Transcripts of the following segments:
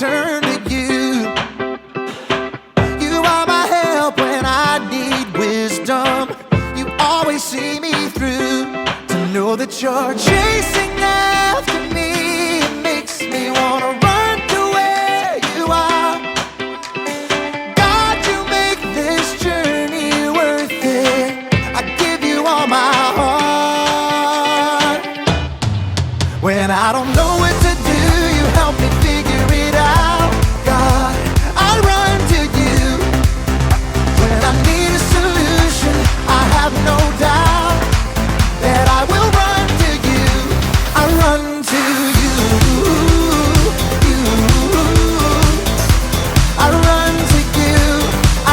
turn to you. You are my help when I need wisdom. You always see me through. To know that you're chasing after me, it makes me wanna run to where you are. God, you make this journey worth it. I give you all my heart. When I don't know what to do, you help me figure it out. God, I run to you. When I need a solution, I have no doubt that I will run to you. I run to you. I run to you.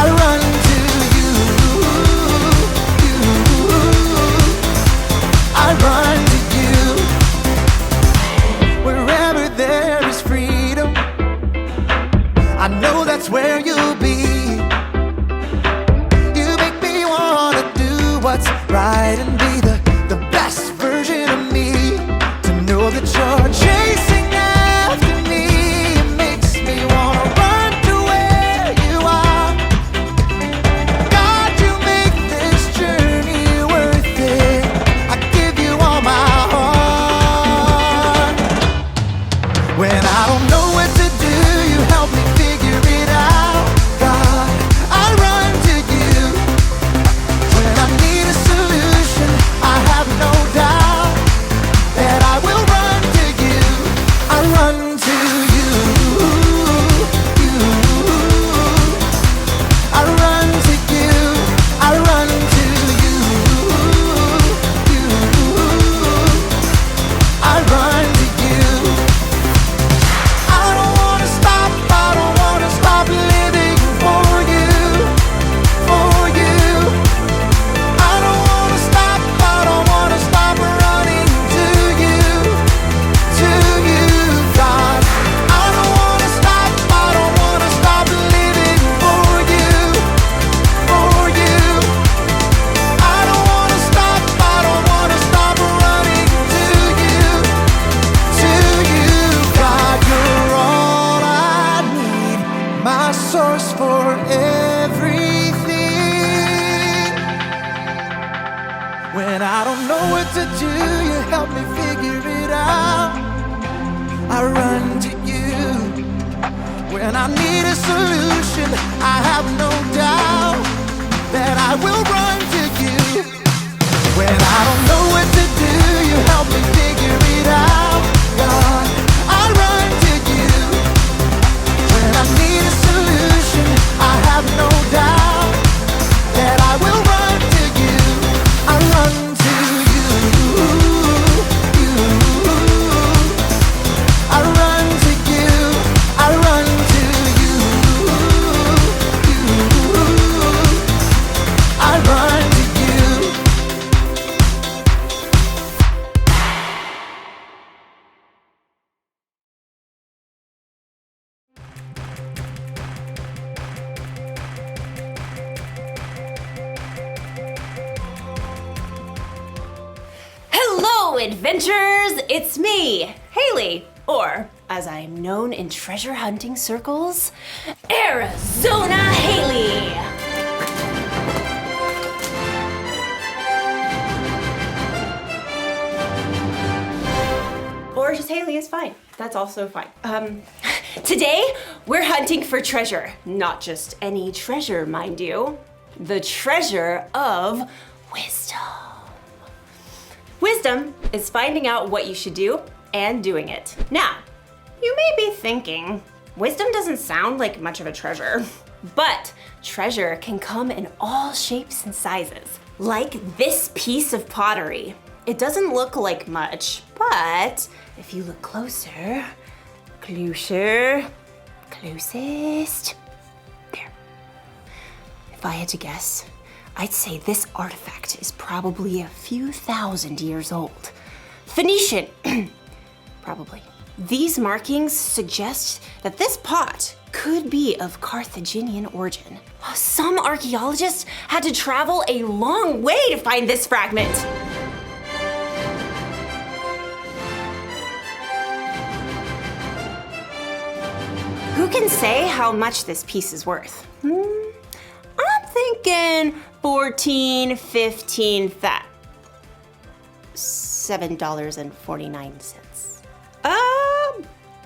I run to you. I run to you. Wherever there is freedom, I know that's where you'll be. You make me wanna do what's right and be the best version of me. To know that you're chasing after me, it makes me wanna run to where you are. God, you make this journey worth it. I give you all my heart. When I don't know what to do, you help me figure it out. God, I run to you. When I need a solution, I have no doubt that I will run to you. I run to you. I run to you. I run to you. I run to you. I don't wanna stop. I don't wanna stop living for you. For you. I don't wanna stop. I don't wanna stop running to you. To you, God. I don't wanna stop. I don't wanna stop living for you. For you. I don't wanna stop. I don't wanna stop running to you. To you, God. You're all I need. My source for everything. When I don't know what to do, you help me figure it out. I run to you. When I need a solution, I have no doubt that I will run to you. When I don't know what to do, you help me figure it out. God, I run to you. When I need a solution, I have no doubt that I will run to you. I run to you. I run to you. I run to you. I run to you. Hello, adventurers! It's me, Haley, or as I am known in treasure hunting circles, Arizona Haley! Or just Haley is fine. That's also fine. Today, we're hunting for treasure. Not just any treasure, mind you. The treasure of wisdom. Wisdom is finding out what you should do and doing it. Now, you may be thinking, wisdom doesn't sound like much of a treasure, but treasure can come in all shapes and sizes. Like this piece of pottery. It doesn't look like much, but if you look closer, closest, there. If I had to guess, I'd say this artifact is probably a few thousand years old. Phoenician, probably. These markings suggest that this pot could be of Carthaginian origin. Some archaeologists had to travel a long way to find this fragment. Who can say how much this piece is worth? I'm thinking 14, 15, that. $7.49.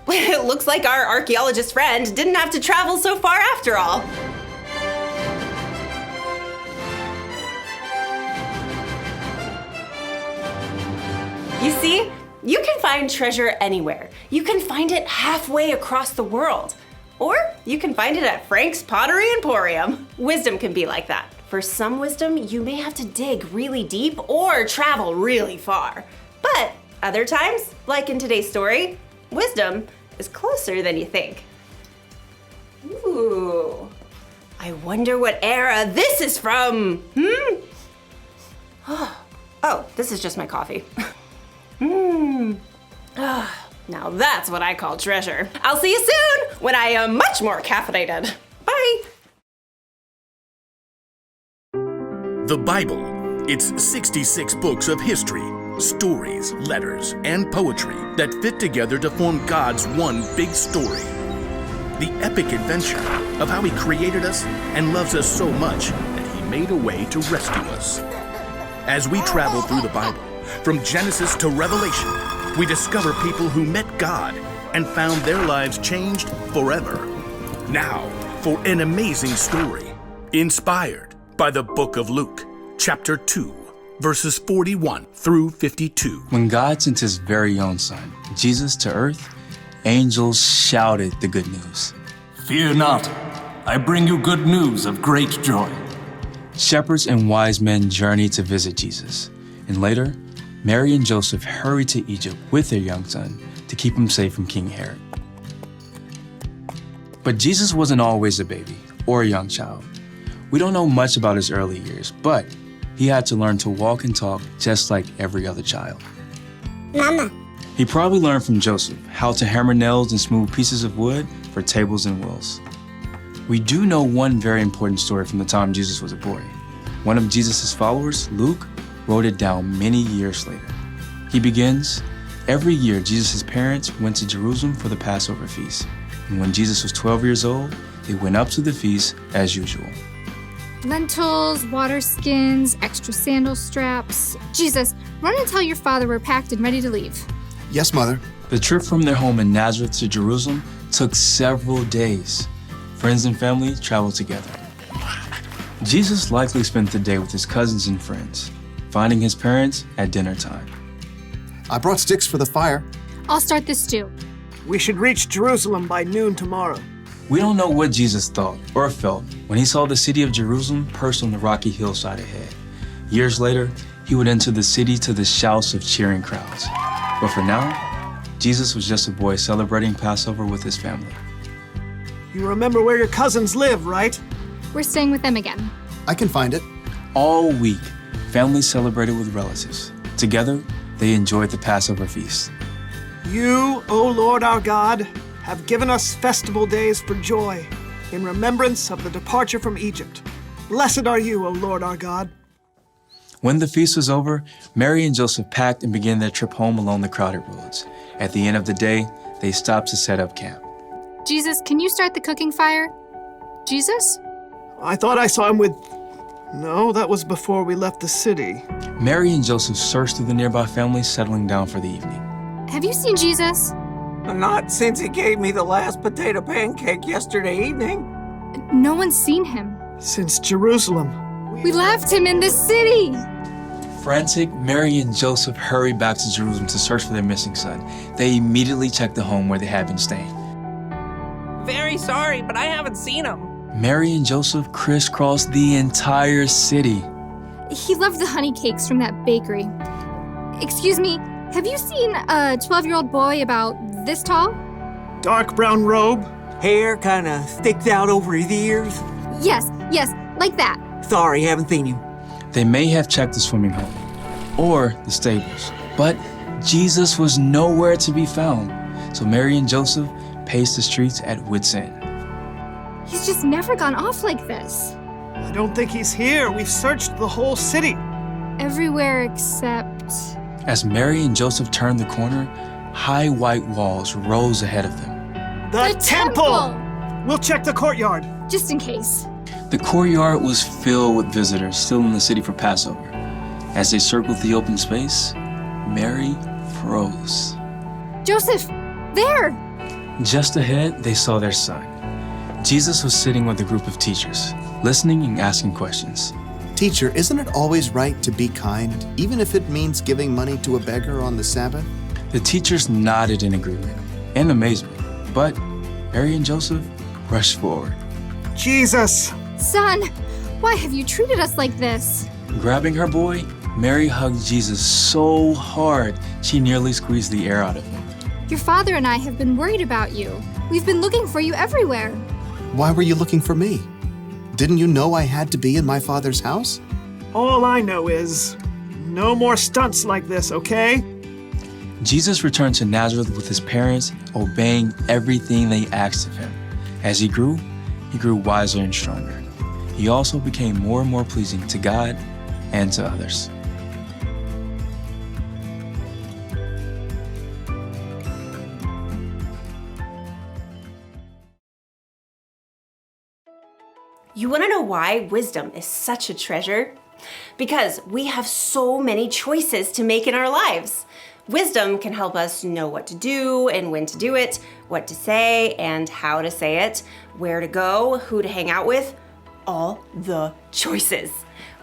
It looks like our archaeologist friend didn't have to travel so far after all. You see, you can find treasure anywhere. You can find it halfway across the world. Or you can find it at Frank's Pottery Emporium. Wisdom can be like that. For some wisdom, you may have to dig really deep or travel really far. But other times, like in today's story, wisdom is closer than you think. Ooh, I wonder what era this is from. Oh, this is just my coffee. Now that's what I call treasure. I'll see you soon when I am much more caffeinated. Bye. The Bible. It's 66 books of history, stories, letters, and poetry that fit together to form God's one big story. The epic adventure of how He created us and loves us so much that He made a way to rescue us. As we travel through the Bible, from Genesis to Revelation, we discover people who met God and found their lives changed forever. Now, for an amazing story, inspired by the book of Luke, chapter 2, verses 41 through 52. When God sent His very own Son, Jesus, to earth, angels shouted the good news. Fear not, I bring you good news of great joy. Shepherds and wise men journeyed to visit Jesus, and later, Mary and Joseph hurried to Egypt with their young son to keep him safe from King Herod. But Jesus wasn't always a baby or a young child. We don't know much about his early years, but he had to learn to walk and talk just like every other child. Mama. He probably learned from Joseph how to hammer nails and smooth pieces of wood for tables and wheels. We do know one very important story from the time Jesus was a boy. One of Jesus' followers, Luke, wrote it down many years later. He begins, every year Jesus' parents went to Jerusalem for the Passover feast. And when Jesus was 12 years old, they went up to the feast as usual. Lentils, water skins, extra sandal straps. Jesus, run and tell your father we're packed and ready to leave. Yes, Mother. The trip from their home in Nazareth to Jerusalem took several days. Friends and family traveled together. Jesus likely spent the day with his cousins and friends, finding his parents at dinner time. I brought sticks for the fire. I'll start this stew. We should reach Jerusalem by noon tomorrow. We don't know what Jesus thought or felt when he saw the city of Jerusalem perched on the rocky hillside ahead. Years later, he would enter the city to the shouts of cheering crowds. But for now, Jesus was just a boy celebrating Passover with his family. You remember where your cousins live, right? We're staying with them again. I can find it. All week, families celebrated with relatives. Together, they enjoyed the Passover feast. You, O Lord our God, have given us festival days for joy, in remembrance of the departure from Egypt. Blessed are you, O Lord our God. When the feast was over, Mary and Joseph packed and began their trip home along the crowded roads. At the end of the day, they stopped to set up camp. Jesus, can you start the cooking fire? Jesus? I thought I saw him with... No, that was before we left the city. Mary and Joseph searched through the nearby families, settling down for the evening. Have you seen Jesus? Not since he gave me the last potato pancake yesterday evening. No one's seen him. Since Jerusalem. We left him in the city. Frantic, Mary and Joseph hurried back to Jerusalem to search for their missing son. They immediately checked the home where they had been staying. Very sorry, but I haven't seen him. Mary and Joseph crisscrossed the entire city. He loved the honey cakes from that bakery. Excuse me, have you seen a 12-year-old boy about this tall? Dark brown robe. Hair kind of sticks out over his ears. Yes, like that. Sorry, haven't seen him. They may have checked the swimming hole or the stables, but Jesus was nowhere to be found. So Mary and Joseph paced the streets at wit's end. He's just never gone off like this. I don't think he's here. We've searched the whole city. Everywhere except... As Mary and Joseph turned the corner, high white walls rose ahead of them. The temple! We'll check the courtyard. Just in case. The courtyard was filled with visitors still in the city for Passover. As they circled the open space, Mary froze. Joseph, there! Just ahead, they saw their son. Jesus was sitting with a group of teachers, listening and asking questions. Teacher, isn't it always right to be kind, even if it means giving money to a beggar on the Sabbath? The teachers nodded in agreement and amazement, but Mary and Joseph rushed forward. Jesus! Son, why have you treated us like this? Grabbing her boy, Mary hugged Jesus so hard she nearly squeezed the air out of him. Your father and I have been worried about you. We've been looking for you everywhere. Why were you looking for me? Didn't you know I had to be in my Father's house? All I know is no more stunts like this, okay? Jesus returned to Nazareth with his parents, obeying everything they asked of him. As he grew wiser and stronger. He also became more and more pleasing to God and to others. You want to know why wisdom is such a treasure? Because we have so many choices to make in our lives. Wisdom can help us know what to do and when to do it, what to say and how to say it, where to go, who to hang out with, all the choices.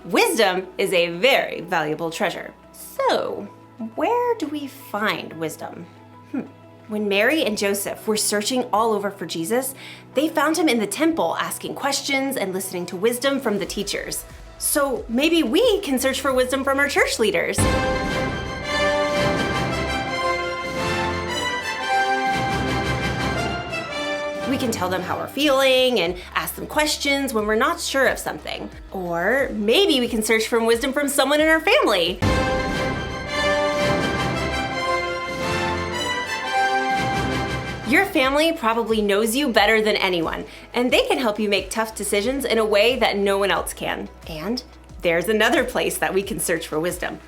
Wisdom is a very valuable treasure. So, where do we find wisdom? When Mary and Joseph were searching all over for Jesus, they found him in the temple asking questions and listening to wisdom from the teachers. So maybe we can search for wisdom from our church leaders. We can tell them how we're feeling and ask them questions when we're not sure of something. Or maybe we can search for wisdom from someone in our family. Your family probably knows you better than anyone, and they can help you make tough decisions in a way that no one else can. And there's another place that we can search for wisdom.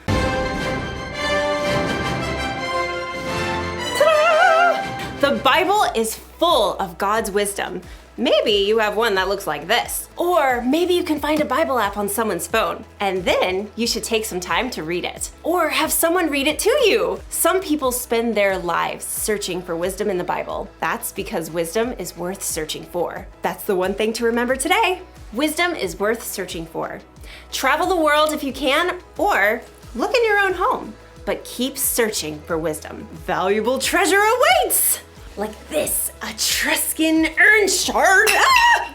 Ta-da! The Bible is full of God's wisdom. Maybe you have one that looks like this. Or maybe you can find a Bible app on someone's phone, and then you should take some time to read it. Or have someone read it to you. Some people spend their lives searching for wisdom in the Bible. That's because wisdom is worth searching for. That's the one thing to remember today. Wisdom is worth searching for. Travel the world if you can, or look in your own home. But keep searching for wisdom. Valuable treasure awaits! Like this Etruscan urn shard. Ah!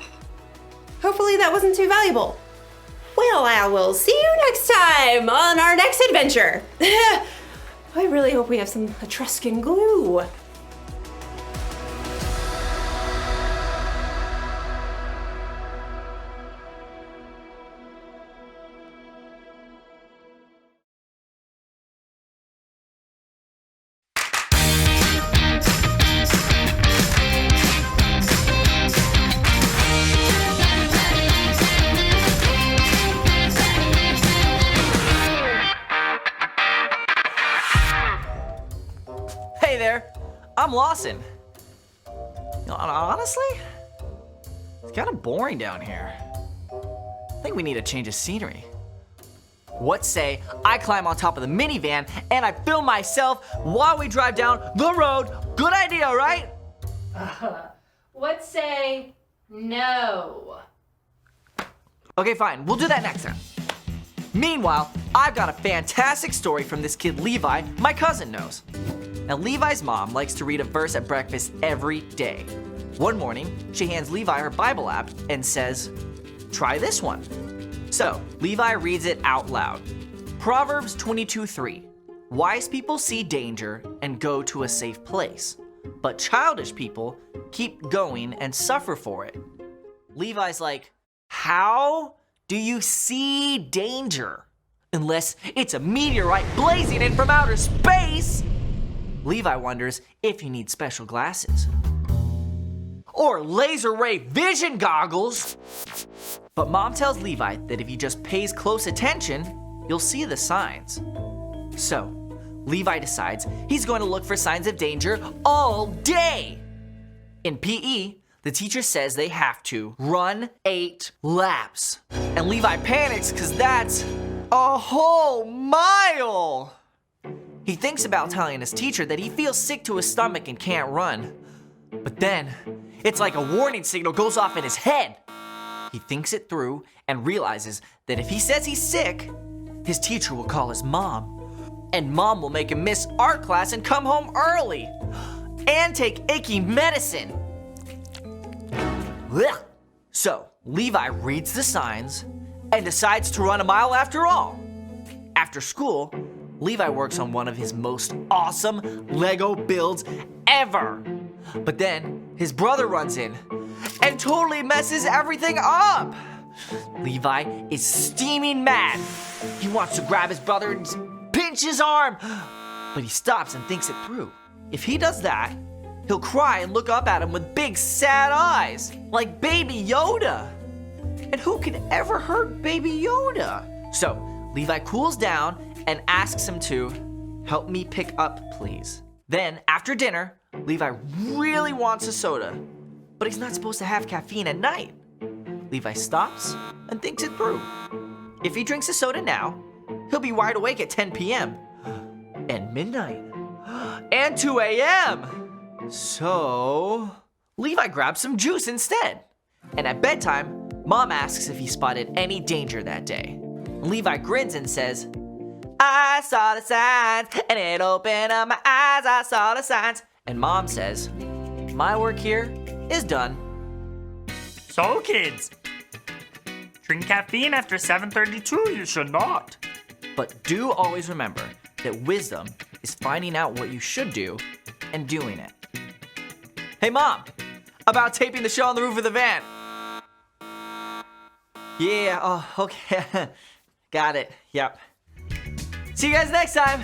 Hopefully that wasn't too valuable. Well, I will see you next time on our next adventure. I really hope we have some Etruscan glue. Hey there, I'm Lawson. Honestly, it's kind of boring down here. I think we need a change of scenery. What say I climb on top of the minivan and I film myself while we drive down the road? Good idea, right? What say no? Okay, fine, we'll do that next time. Meanwhile, I've got a fantastic story from this kid Levi my cousin knows. Now, Levi's mom likes to read a verse at breakfast every day. One morning, she hands Levi her Bible app and says, "Try this one." So, Levi reads it out loud. Proverbs 22:3. Wise people see danger and go to a safe place, but childish people keep going and suffer for it. Levi's like, how do you see danger? Unless it's a meteorite blazing in from outer space. Levi wonders if he needs special glasses. Or laser ray vision goggles. But mom tells Levi that if he just pays close attention, you'll see the signs. So, Levi decides he's going to look for signs of danger all day. In PE, the teacher says they have to run 8 laps. And Levi panics because that's a whole mile. He thinks about telling his teacher that he feels sick to his stomach and can't run. But then, it's like a warning signal goes off in his head. He thinks it through and realizes that if he says he's sick, his teacher will call his mom. And mom will make him miss art class and come home early. And take icky medicine. Blech. So, Levi reads the signs and decides to run a mile after all. After school, Levi works on one of his most awesome Lego builds ever. But then his brother runs in and totally messes everything up. Levi is steaming mad. He wants to grab his brother and pinch his arm, but he stops and thinks it through. If he does that, he'll cry and look up at him with big sad eyes, like Baby Yoda. And who could ever hurt Baby Yoda? So Levi cools down and asks him to help me pick up, please. Then, after dinner, Levi really wants a soda, but he's not supposed to have caffeine at night. Levi stops and thinks it through. If he drinks a soda now, he'll be wide awake at 10 p.m. and midnight and 2 a.m. So, Levi grabs some juice instead. And at bedtime, Mom asks if he spotted any danger that day. Levi grins and says, I saw the signs, and it opened up my eyes, I saw the signs. And Mom says, my work here is done. So kids, drink caffeine after 7:32, you should not. But do always remember that wisdom is finding out what you should do and doing it. Hey Mom, about taping the show on the roof of the van. Yeah, oh, okay. Got it, yep. See you guys next time.